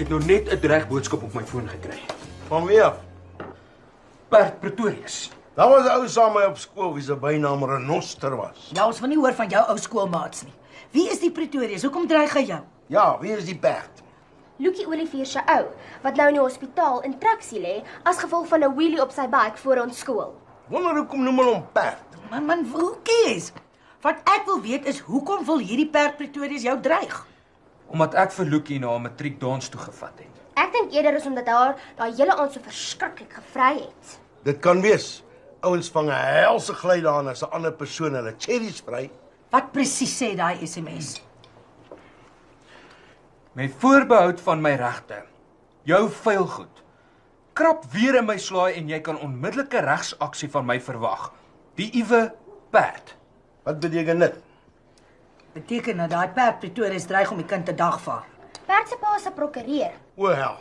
het nou net 'n dreigboodskap op my foon gekry. Van wie af? Bert Pretorius. Daar was 'n ou saam met my op skool wie se bynaam Renoster was. Ja, ons wil nie hoor van jou ou skoolmaats nie. Wie is die Pretorius? Hoekom dreig hy jou? Ja, wie is die perd? Lukie Olivier se ou, wat nou in die hospitaal in traksie lê as gevolg van 'n wheelie op sy bike voor ons skool. Wonder hoekom noem hulle hom perd? Man, hoe kies? Wat ek wil weet is, hoekom wil hierdie perd Pretorius jou dreig? Omdat ek vir Lukie na 'n matriekdans toe gevat het. Ek dink eerder is omdat daai hele aand so verskriklik gevry het. Dit kan wees. Ouens vang 'n helse glydaan as 'n ander persoon hulle cherries vry. Wat presies sê daai SMS? Met voorbehoud van my regte, jou vuilgoed, krap weer in my slaai en jy kan onmiddellike regsaksie van my verwag. Die Iwe Perd. Wat beteken dit? Beteken dat daai perd Pretorius dreig om die kind te dagvaar. Bert se pa is 'n prokureur. O hel.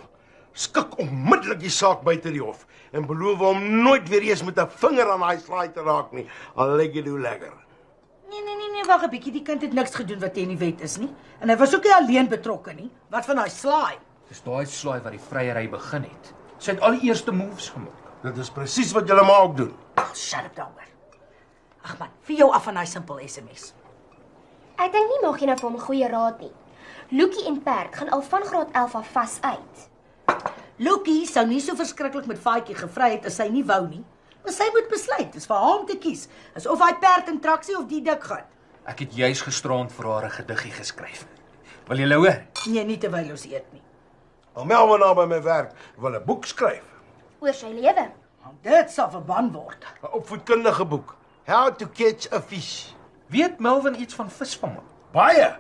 Skik onmiddellik die saak buite die hof en beloof hom nooit weer eens met 'n vinger aan daai slaai te raak nie. Al lyk dit hoe lekker. Nee, wag 'n bietjie. Die kind het niks gedoen wat teen die wet is nie. En hy was ook nie alleen betrokke nie. Wat van daai slaai? Dis daai slaai wat die vryery begin het. Sy het al die eerste moves gemaak. Dit is presies wat julle maar ook doen. Shut up daaroor. Ag man, vir jou af van daai simpel SMS. Ek dink nie mag jy nou vir hom 'n goeie raad nie. Lukie en Perd gaan al van graad 11 af vas uit. Lukie sou nie so verskriklik met Faatjie gevry het as sy nie wou nie. Maar sy moet besluit, dis vir haar om te kies. Is of hy perd in traksie of die dik gat. Ek het juis gisterand vir haar 'n gediggie geskryf. Wil jy hoor? Nee, nie terwyl ons eet nie. Melvin nou by my werk wil 'n boek skryf. Oor sy lewe. Want dit sal verban word. 'n Opvoedkundige boek. How to catch a fish. Weet Melvin iets van visvang? Baie.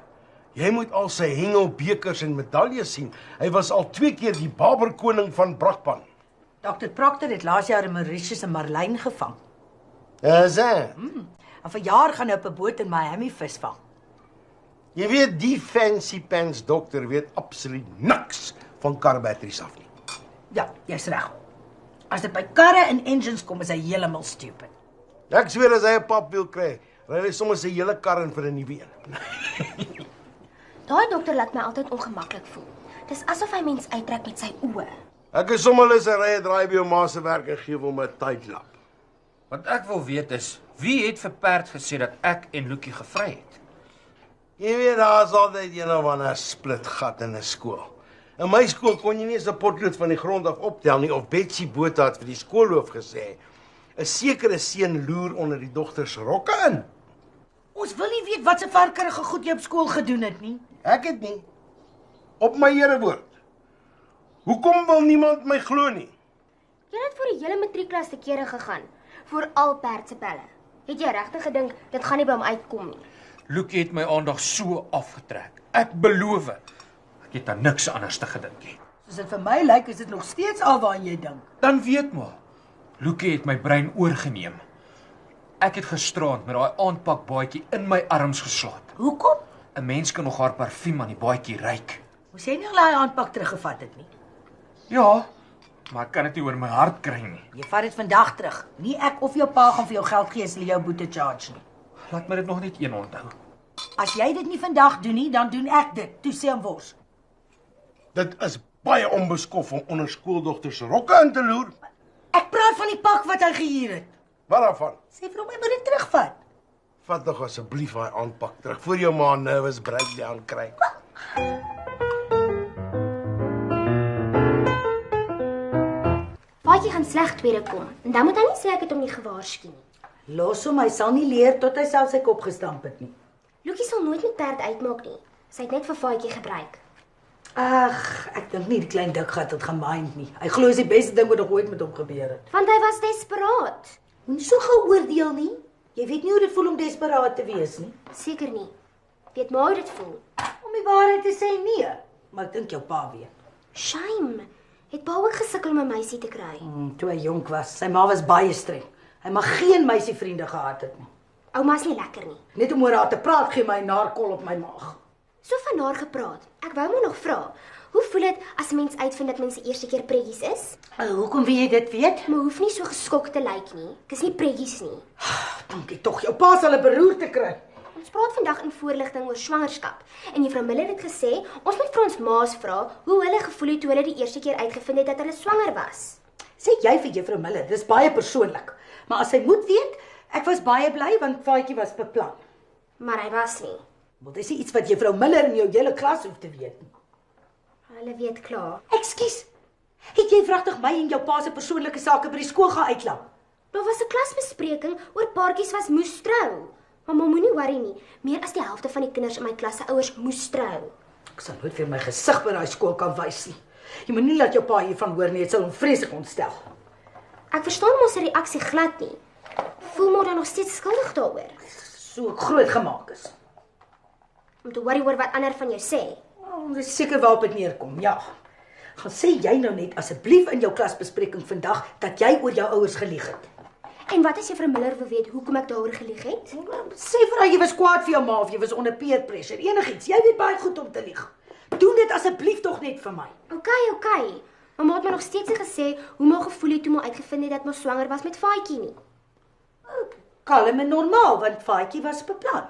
Jy moet al sy hengelbekers en medaljes sien. Hy was al 2 keer die Barberkoning van Brakpan. Dr. Proctor het laas jaar 'n Mauritius en Marlyn gevang. Is hy? En vir jaar gaan hy op 'n boot in Miami visvang. Jy weet die fancy pants dokter weet absoluut niks van karbatteries af nie. Ja, jy's reg. As dit by karre en engines kom, is hy heeltemal stupid. Ek sweer as hy 'n papwiel kry, ry hy sommer sy hele kar in vir 'n nuwe een. Daai dokter laat my altyd ongemaklik voel. Dis asof hy mens uittrek met sy oë. Ek is sommer lus 'n rye draai by jou ma se werk en gee hom 'n tydlap. Wat ek wil weet is, wie het vir Perd gesê dat ek en Lukie gevry het? Jy weet daar's altyd een of ander split gat in 'n skool. In my skool kon jy nie eens 'n potlood van die grond af optel nie of Betsy Botha het vir die skoolhoof gesê 'n sekere seun loer onder die dogter se rokke in. Ons wil nie weet wat se varkerige goed jy op skool gedoen het nie. Ek het nie. Op my herewoord. Hoekom wil niemand my glo nie? Jy het vir die hele matriekklas te kere gegaan, vir al Perd se pelle. Het jy regtig gedink dit gaan nie by hom uitkom nie? Lukie het my aandag so afgetrek. Ek beloof. Ek het aan niks anders te gedink nie. Soos dit vir my lyk, is dit nog steeds al waaraan jy dink. Dan weet maar. Lukie het my brein oorgeneem. Ek het gisterand met daai aanpakbaadjie in my arms geslaap. Hoekom? 'n Mens kan nog haar parfuum aan die baadjie ruik. Moes jy nie al daai aanpak teruggevat het nie? Ja, maar ek kan dit nie oor my hart kry nie. Jy vat dit vandag terug. Nie ek of jou pa gaan vir jou geld gee as hulle jou boete charge nie. Laat my dit nog net een onthou. As jy dit nie vandag doen nie, dan doen ek dit. Toe sê hom wors. Dit is baie onbeskof om onder skooldogters se rokke in te loer. Ek praat van die pak wat hy gehuur het. Wat daarvan? Sê vir hom hy moet dit terugvat. Vat tog asseblief daai aanpak terug voor jou ma 'n nervous breakdown kry. Faatjie gaan sleg tweede kom, en dan moet hy nie sê ek het hom nie gewaarsku nie. Los hom, hy sal nie leer tot hy self sy kop gestamp het nie. Lukie sal nooit met Perd uitmaak nie. Sy het net vir Faatjie gebruik. Ag, ek dink nie die klein dik gat het gemind nie. Hy glo is die beste ding wat nog ooit met hom gebeur het. Want hy was desperaat. Moenie so gou oordeel nie. Jy weet nie hoe dit voel om desperaat te wees nie. Seker nie. Weet maar hoe dit voel. Om die waarheid te sê nee, maar ek dink jou pa weet. Shame. Het pa ook gesukkel om 'n meisie te kry. Toe hy jonk was, sy ma was baie streng. Hy mag geen meisievriende gehad het nie. Ouma's nie lekker nie. Net om oor haar te praat gee my 'n naarkol op my maag. So van haar gepraat. Ek wou maar nog vra. Hoe voel dit as 'n mens uitvind dat mens se eerste keer preggies is? Hoekom wil jy dit weet? Maar hoef nie so geskok te lyk nie. Ek is nie preggies nie. Dankie tog, jou pa sal 'n beroerte kry. Ons praat vandag in voorligting oor swangerskap. En Juffrou Miller het gesê, ons moet vir ons ma's vra hoe hulle gevoel het toe hulle die eerste keer uitgevind het dat hulle swanger was. Sê jy vir Juffrou Miller, dis baie persoonlik. Maar as sy moet weet, ek was baie bly want Faatjie was beplan. Maar hy was nie. Want dis nie iets wat Juffrou Miller en jou hele klas hoef te weet nie. Hulle weet klaar. Ekskuus. Het jy vragtig my en jou pa se persoonlike sake by die skool gaan uitklap? Daar was 'n klasbespreking oor paartjies wat moes trou. Mamma, moenie worry nie. Meer as die helfte van die kinders in my klas se ouers moes trou. Ek sal nooit weer my gesig by daai skool kan wys nie. Jy moet nie laat jou pa hiervan hoor nie, dit sal hom vreeslik ontstel. Ek verstaan mos sy reaksie glad nie. Voel maar dan nog steeds skuldig daaroor. So ek groot gemaak is. Om te worry oor wat ander van jou sê. Oh, dis seker waarop dit neerkom, ja. Gaan sê jy nou net asseblief in jou klasbespreking vandag dat jy oor jou ouers gelieg het. En wat as Juffrou Miller wil weet hoekom ek daaroor gelieg het? Sê vir haar jy was kwaad vir jou ma of jy was onder peer pressure, enigiets. Jy weet baie goed om te lieg. Doen dit asseblief tog net vir my. Okay. Mamma het my nog steeds nie gesê hoe my gevoel het toe my uitgevind het dat my swanger was met Faatjie nie. Kalm en normaal, want Faatjie was beplan.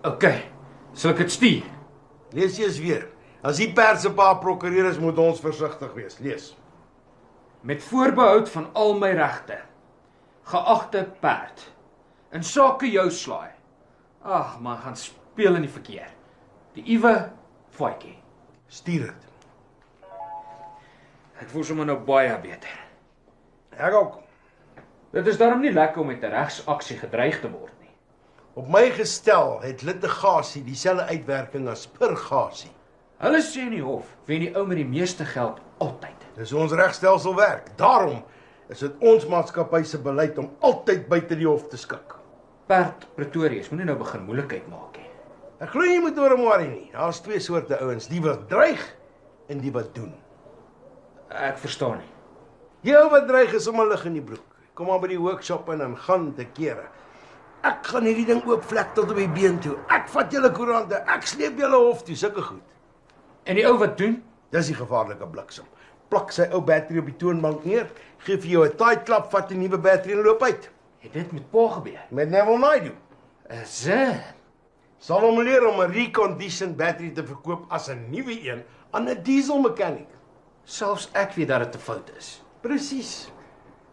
Okay, sal ek dit stuur? Lees eers weer. As die perd se pa prokureur is, moet ons versigtig wees. Lees. Met voorbehoud van al my regte. Geagte perd. In sake jou slaai. Ag, man, gaan speel in die verkeer. Die Iwe Faatjie. Stuur dit. Ek voel sommer nou baie beter. Ek ook. Dit is daarom nie lekker om met 'n regsaksie gedreig te word nie. Op my gestel het litigasie dieselfde uitwerking as purgasie. Hulle sê in die hof, wen die ou met die meeste geld altyd. Dis hoe ons regstelsel werk. Daarom is dit ons maatskappy se beleid om altyd buite die hof te skik. Perd Pretorius, moenie nou begin moeilikheid maak nie. Ek glo nie moet oor worry nie. Daar's twee soorte ouens, die wat dreig en die wat doen. Ek verstaan nie. Die ou wat dreig is om 'n lig in die broek. Kom maar by die workshop in en gaan te kere. Ek gaan hierdie ding oopvlek tot op die been toe. Ek vat julle koerante, ek sleep julle hof toe, sulke goed. En die ou wat doen? Dis die gevaarlike bliksem. Plak sy ou battery op die toonbank neer, gee vir jou 'n taai klap, vat 'n nuwe battery en loop uit. Het dit met pa gebeur? Met Neville Naidu. Is dit? Sal hom leer om 'n reconditioned battery te verkoop as 'n nuwe een aan 'n diesel mechanic. Selfs ek weet dat dit 'n fout is. Presies.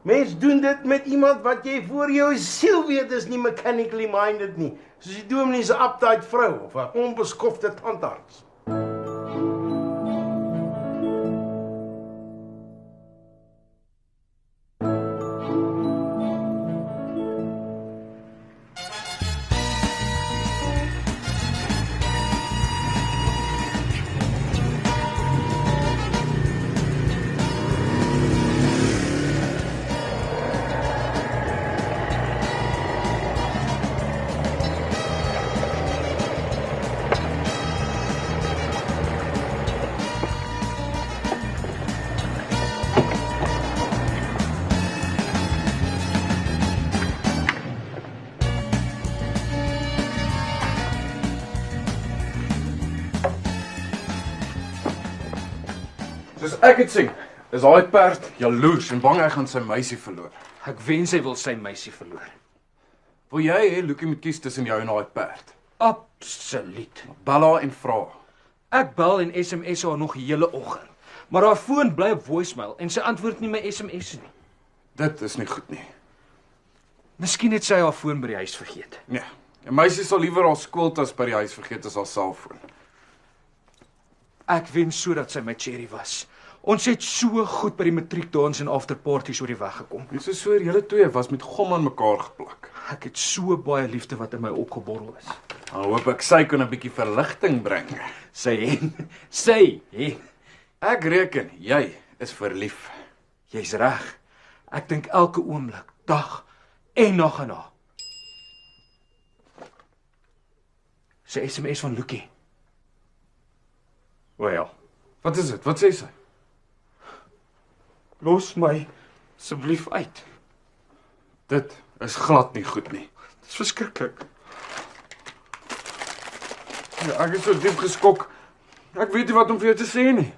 Mens doen dit met iemand wat jy voor jou siel weet is nie mechanically minded nie, soos die dominee se uptight vrou of 'n onbeskofte tandarts. Soos ek het sien, is daai perd jaloers en bang hy gaan sy meisie verloor. Ek wens hy wil sy meisie verloor. Wil jy hê Lukie moet kies tussen jou en daai perd? Absoluut. Bel haar en vra. Ek bel en SMS haar nog die hele oggend. Maar haar foon bly op voicemail en sy antwoord nie my SMS nie. Dit is nie goed nie. Miskien het sy haar foon by die huis vergeet. Nee, 'n meisie sal liewer haar skooltas by die huis vergeet as haar selfoon. Ek wens sodat sy my cherry was. Ons het so goed by die matriekdans en afterparties oor die weg gekom. Dis so soor julle twee was met gom aan mekaar geplak. Ek het so baie liefde wat in my opgeborrel is. Nou hoop ek sy kon 'n bietjie verligting bring. Sy en. Ek reken jy is verlief. Jy's reg. Ek dink elke oomblik, dag en nag aan haar. Sy SMS van Lukie. Wel, Wat is dit? Wat sê sy? los my asseblief uit. Dit is glad nie goed nie. Dit is verskriklik. Ja, ek is so diep geskok. Ek weet nie wat om vir jou te sê nie.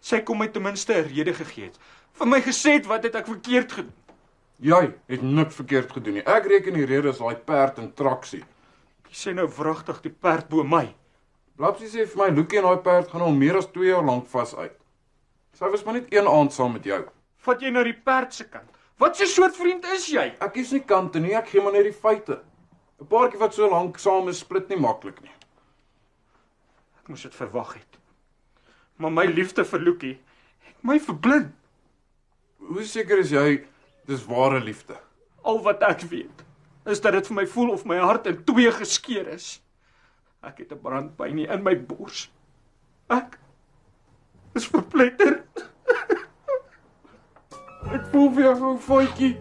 Sy kom my ten minste 'n rede gegee het vir my gesê het wat het ek verkeerd gedoen. Jy het niks verkeerd gedoen nie. Ek reken die rede is daai perd in traksie. Jy sê nou wragtig die perd bo my. Blapsie sê vir my, Lukie en daai perd gaan al meer as 2 jaar lank vas uit. Sy was maar net 1 aand saam met jou. Vat jy nou die perd se kant? Wat 'n soort vriend is jy? Ek kies nie kante nie, ek gee maar net die feite. 'n Paartjie wat so lank saam is, split nie maklik nie. Ek moes dit verwag het. Maar my liefde vir Lukie het my verblind. Hoe seker is jy dis ware liefde? Al wat ek weet, is dat dit vir my voel of my hart in 2 geskeur is. Ek het 'n brandpyn in my bors. Ek is verpletter. Ek voel vir jou, voetjie.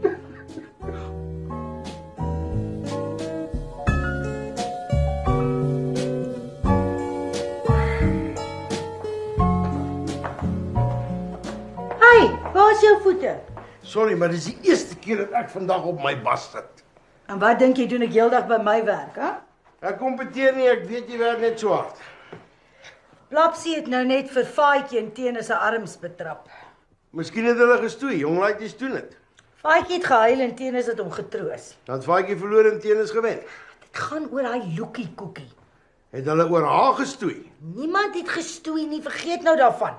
Hey, waar is jou voete? Sorry, maar dis die eerste keer dat ek vandag op my bas sit. En wat dink jy doen ek heeldag by my werk, hè? Ek kompeteer nie, ek weet jy werk net so hard. Plapsie het nou net vir Faaitjie en Teene se arms betrap. Miskien het hulle gestoei, jong laities doen dit. Faaitjie het gehuil en Teene het hom getroos. Dan het Faatjie verloor en Teens gewen. Dit gaan oor daai Lukie koekie. Het hulle oor haar gestoei. Niemand het gestoei nie, vergeet nou daarvan.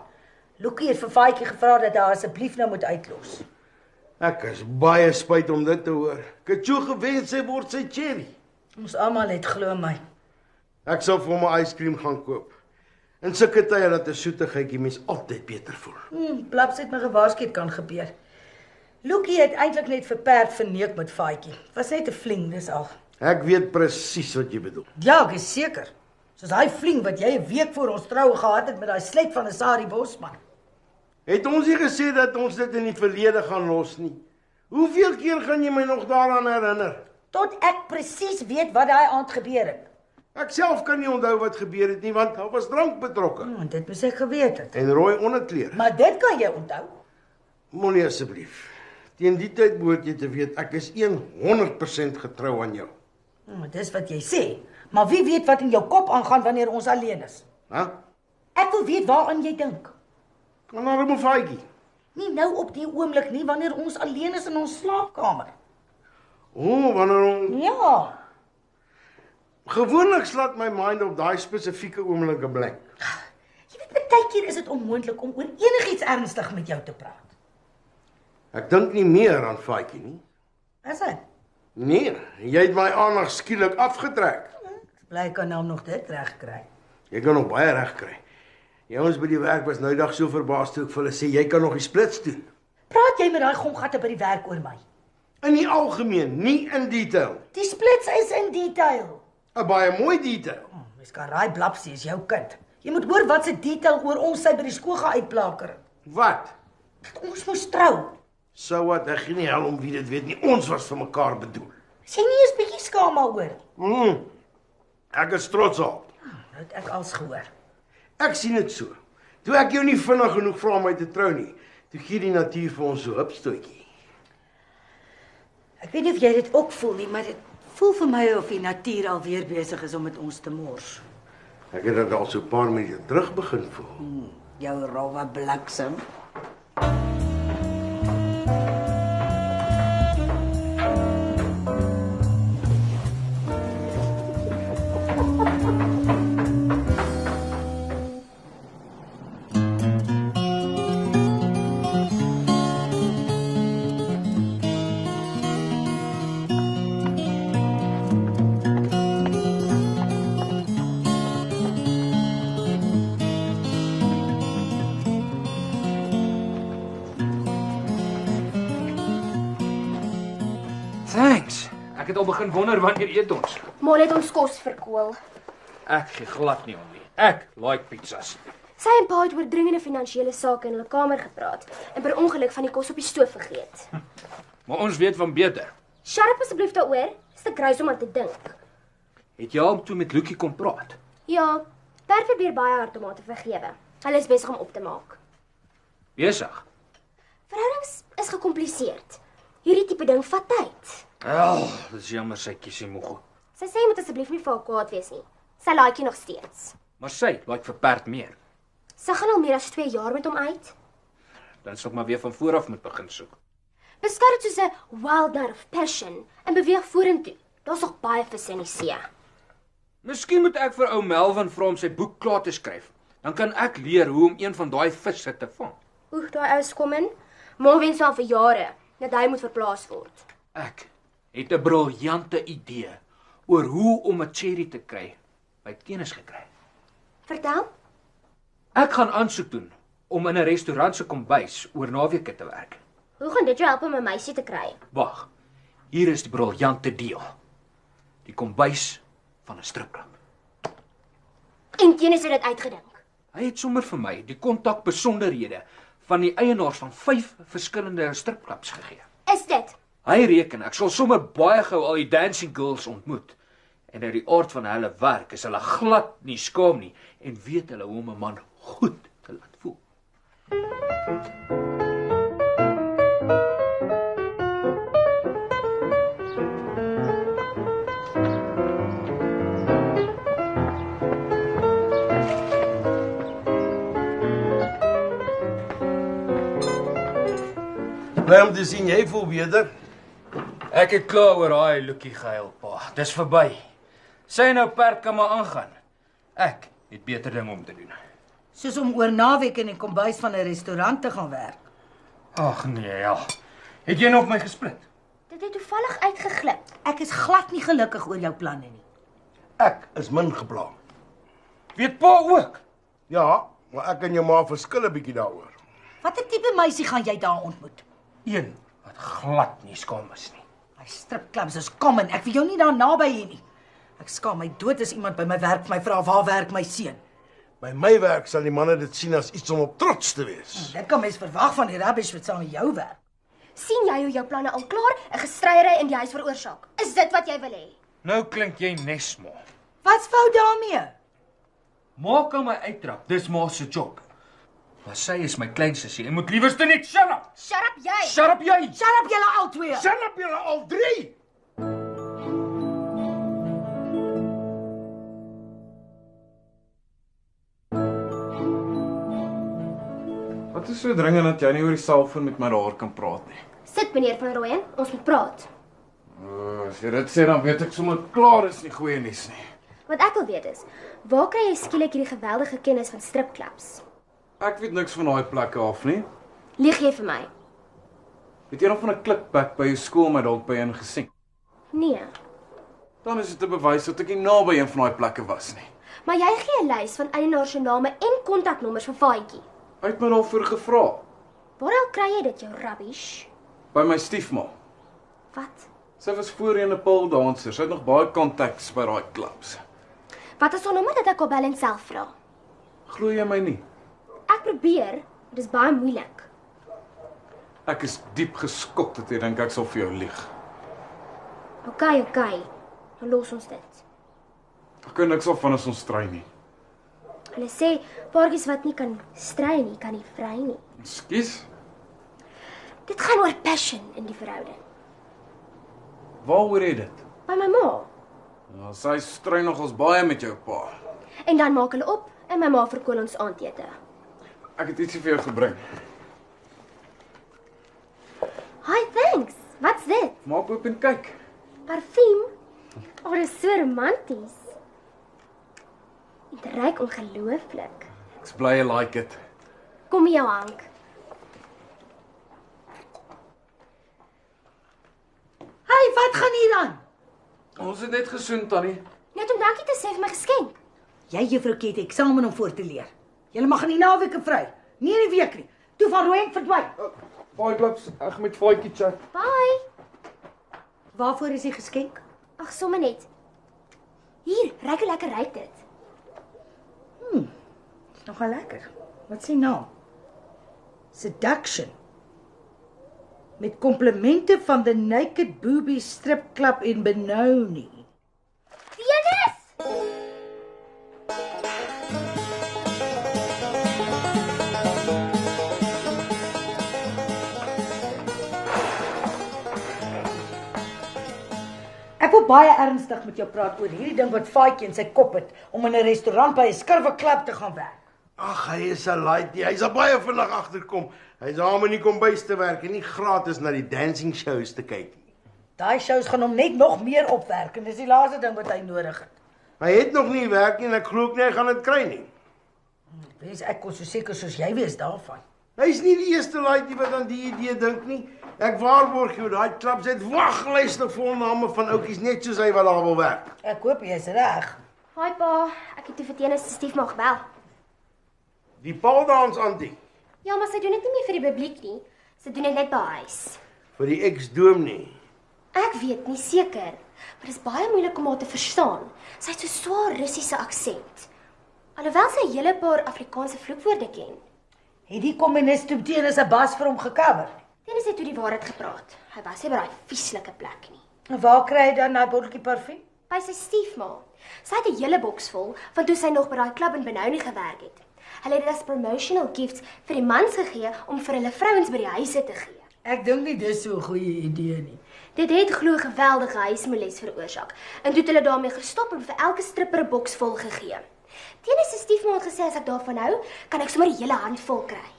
Lukie het vir Faaitjie gevra dat hy asseblief nou moet uitlos. Ek is baie spyt om dit te hoor. Ek het so gewens sy word sy cherry. Ons almal het glo my. Ek sal vir hom 'n yskriem gaan koop. In sulke tye dat 'n soetigheidjie mens altyd beter voel. Plapsie het my gewaarsku het kan gebeur. Lukie het eintlik net vir perd verneek met Faaitjie. Was net 'n fling, dis al. Ek weet presies wat jy bedoel. Ja, ek is seker. Soos hy fling wat jy 'n week voor ons troue gehad het met daai slet van 'n Sari Bosman. Het ons nie gesê dat ons dit in die verlede gaan los nie? Hoeveel keer gaan jy my nog daaraan herinner? Tot ek presies weet wat daai aand gebeur het. Ek self kan nie onthou wat gebeur het nie, want daar was drank betrokke. Dit moes ek geweet het. En rooi onderklere. Maar dit kan jy onthou. Moenie asseblief. Teen die tyd behoort jy te weet, ek is 100% getrou aan jou. Dis wat jy sê. Maar wie weet wat in jou kop aangaan wanneer ons alleen is? Hæ? Ek wil weet waaraan jy dink. Kan maar 'n faadjie. Nie nou op die oomblik nie, wanneer ons alleen is in ons slaapkamer. Wanneer ons... Ja. Gewoonlik slaat my mind op daai spesifieke oomblikke blank. Jy weet, baie keer is dit onmoontlik om oor enigiets ernstig met jou te praat. Ek dink nie meer aan faadjie nie. Is dit? Nee, jy het my aandag skielik afgetrek. Bly kan hom nog dit reg kry. Jy kan nog baie reg kry. Ons by die werk was nou dag so verbaas toe ek vir hulle sê jy kan nog die splits doen. Praat jy met daai gomgatte by die werk oor my? In die algemeen, nie in detail. Die splits is in detail. 'n Baie mooi detail. Mens kan raai Blapsie is jou kind. Jy moet hoor wat se detail oor ons sy by die skool gaan uitplaker. Wat? Dat ons moes trou. So wat, ek gee nie hel om wie dit weet nie. Ons was vir mekaar bedoel. Is jy nie eens bietjie skaam daaroor? Ek is trots op. Nou het ek als gehoor. Ek sien dit so. Toe ek jou nie vinnig genoeg vra om my te trou nie, toe gee die natuur vir ons so 'n hupstootjie. Ek weet nie of jy dit ook voel nie, maar dit voel vir my of die natuur alweer besig is om met ons te mors. Ek het dit al so 'n paar minute terug begin voel. Jou rowwe bliksem. Thanks. Ek het al begin wonder wanneer eet ons. Molly het ons kos verkoel. Ek gee glad nie om nie. Ek like pizzas. Sy en pa het oor dringende finansiële sake in hulle kamer gepraat en per ongeluk van die kos op die stoof vergeet. Maar ons weet van beter. Shut up asseblief daaroor. Dis te grys om aan te dink. Het jy al toe met Lukie kom praat? Ja, Bert probeer baie hard om haar te vergewe. Hulle is besig om op te maak. Besig. Verhoudings is gekompliseerd. Hierdie tipe ding vat tyd. Dis jammer sy kiesie moeg. Sy sê jy moet asseblief nie vir haar kwaad wees nie. Sy like jy nog steeds. Maar sy like vir perd meer. Sy gaan al meer as 2 jaar met hom uit. dan sal ek maar weer van voor af moet begin soek. Beskou dit soos 'n wild night of passion en beweeg vorentoe. Daar's nog baie visse in die see. Miskien moet ek vir ou Melvin vra om sy boek klaar te skryf. Dan kan ek leer hoe om een van daai visse te vang. Oeg, daai ou kom in. Ma wens al vir jare dat hy moet verplaas word. Ek het 'n briljante idee oor hoe om 'n cherry te kry by kennis gekry. Vertel. Ek gaan aansoek doen om in 'n restaurant se kombuis oor naweke te werk. Hoe gaan dit jou help om 'n meisie te kry? Wag. Hier is die briljante deal. Die kombuis van 'n stripklub. En Kennis het dit uitgedink. Hy het sommer vir my die kontakbesonderhede van die eienaars van 5 verskillende stripklubs gegee. Is dit? Hy reken ek sal sommer baie gou al die dancing girls ontmoet. En uit die aard van hulle werk is hulle glad nie skaam nie en weet hulle hoe om 'n man goed te laat voel. Bly om te sien jy voel beter. Ek het klaar oor daai lookie gehuil, pa. Dis verby. Sy nou perd kan maar aangaan. Ek het beter dinge om te doen. Soos om oor naweek in die kombuis van 'n restaurant te gaan werk. Ag nee, ja. Het jy nog my gesplit? Dit het toevallig uitgeglip. Ek is glad nie gelukkig oor jou planne nie. Ek is min gepla. Weet pa ook? Ja, maar ek en jou ma verskil 'n bietjie daaroor. Watter tipe meisie gaan jy daar ontmoet? Een wat glad nie skaam is nie. My stripklubs is common. Ek wil jou nie daar naby hê nie. Ek skaam my dood as iemand by my werk my vra waar werk my seun. By my werk sal die manne dit sien as iets om op trots te wees. Dit kan mens verwag van die rubbish wat saam met jou werk. Sien jy hoe jou planne al klaar 'n gestryery in die huis veroorsaak? Is dit wat jy wil hê? Nou klink jy nesma. Wat's fout daarmee? Ma kan my uittrap. Dis ma se job. Maar sy is my kleinsussie en moet liewerste net shut up. Shut up jy. Shut up jy. Shut up julle albei. Shut up julle al 3. Wat is so dringend dat jy nie oor die selfoon met my daar kan praat nie? Sit meneer van Rooyen, ons moet praat. As jy dit sê, dan weet ek sommer klaar is nie goeie nuus nie. Wat ek wil weet is, waar kry jy skielik hierdie geweldige kennis van stripklubs? Ek weet niks van daai plekke af nie. Lieg jy vir my? Het jy nog van 'n klikbak by jou skool my dalk by een gesien? Nee. Dan is dit 'n bewys dat ek nie naby een van daai plekke was nie. Maar jy gee 'n lys van eienaars se name en kontaknommers vir Faatjie. Hy het my daarvoor gevra. Waar kry jy dit, jou rubbish? By my stiefma. Wat? Sy was voorheen 'n pole danser. Sy het nog baie contacts by daai klubs. Wat is haar nommer dat ek haar bel en self vra? Glo jy my nie? Ek probeer, dit is baie moeilik. Ek is diep geskok dat jy dink ek sal vir jou lieg. OK, dan los ons dit. Ek kan niks af van as ons stry nie. Hulle sê paartjies wat nie kan stry nie, kan nie vry nie. Ekskuus? Dit gaan oor passion in die verhouding. Waaroor het dit? By my ma. Ja, sy stry nog ons baie met jou pa. En dan maak hulle op en my ma verkoel ons aandete. Ek het ietsie vir jou gebring. Hi, thanks. Wat's dit? Maak oop en kyk. Parfuum? Oh, dit is so romanties. Dit ruik ongelooflik. Ek's bly jy like it. Kom jou Hank. Hey, wat gaan hier aan? Ons het net gesoen, Tannie. Net om dankie te sê vir my geskenk. Jy juffrou Ket het eksamen om voor te leer. Julle mag in die naweke vry. Nie in die week nie. Toe van Rooyen verdwyn. Baie klips, ek met Faatjie chat. Bye. Waarvoor is die geskenk? Ag, sommer net. Hier, ruik hoe lekker ruik dit. Is nogal lekker. Wat sê naam? Seduction. Met komplimente van The Naked Booby Strip Club in Benoni. Venus! Ek wil baie ernstig met jou praat oor hierdie ding wat Faatjie in sy kop het om in 'n restaurant by 'n skurwe klub te gaan werk. Ag, hy is 'n laaitie. Hy sal baie vinnig agterkom. Hy's daar in die kombuis te werk en nie gratis na die dancing shows te kyk nie. Daai shows gaan hom net nog meer opwerk en dis die laaste ding wat hy nodig het. Hy het nog nie werk nie en ek glo ook nie hy gaan dit kry nie. Wees ek kon so seker soos jy wees daarvan. Hy's nie die eerste laaitie wat aan die idee dink nie. Ek waarborg jou, daai traps het waglyste vol name van ouetjies net soos hy wat daar wil werk. Ek hoop jy is reg. Haai pa, ek het toe vir Tenis se stiefma gebel. Die paldans antie Ja, maar sy doen dit nie meer vir die publiek nie. Sy doen dit net by huis. vir die ex-dominee. Ek weet nie seker, maar dit is baie moeilik om haar te verstaan. Sy het so swaar Russiese aksent. Alhoewel sy 'n hele paar Afrikaanse vloekwoorde ken. Het die kommunis toe Tenis 'n bas vir hom gecover? Tenis het toe die waarheid gepraat. Hy was nie by daai vieslike plek nie. En waar kry hy dan daai botteltjie parfuum? By sy stiefma. Sy het 'n hele boks vol van toe sy nog by daai klub in Benoni gewerk het. Hulle het dit as promotional gifts vir die mans gegee om vir hulle vrouens by die huise te gee. Ek dink nie dis so 'n goeie idee nie. Dit het glo geweldige huismoles veroorsaak en toe het hulle daarmee gestop en vir elke stripper 'n boks vol gegee. Tenis se stiefma het gesê as ek daarvan hou, kan ek sommer die hele hand vol kry.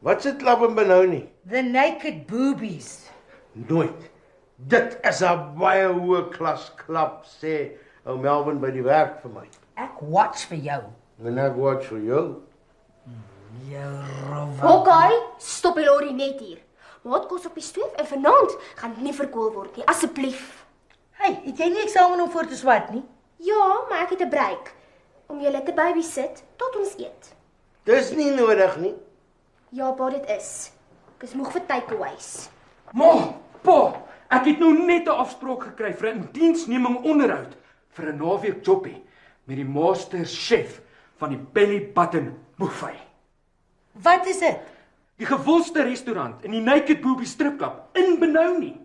Wat se klub in Benoni? The Naked Boobies. Nooit. Dit is 'n baie hoë klas klub, sê ou Melvin by die werk vir my. Ek watch vir jou. En ek watch vir jou. Jou rowwe. Okay, stop die lorry net hier. Maat kos op die stoof en vanaand gaan dit nie verkoel word nie, asseblief. Hey, het jy nie eksamen om voor te swat nie? Ja, maar ek het 'n break om julle te babysit tot ons eet. Dis nie nodig nie. Ja, pa, dit is. Ek is moeg vir takeaways. Ma, pa, ek het nou net 'n afspraak gekry vir 'n indiensneming onderhoud vir 'n naweek joppie met die master chef van die Belly Button Buffet. Wat is dit? Die gewildste restaurant in die Naked Booby stripklub in Benoni.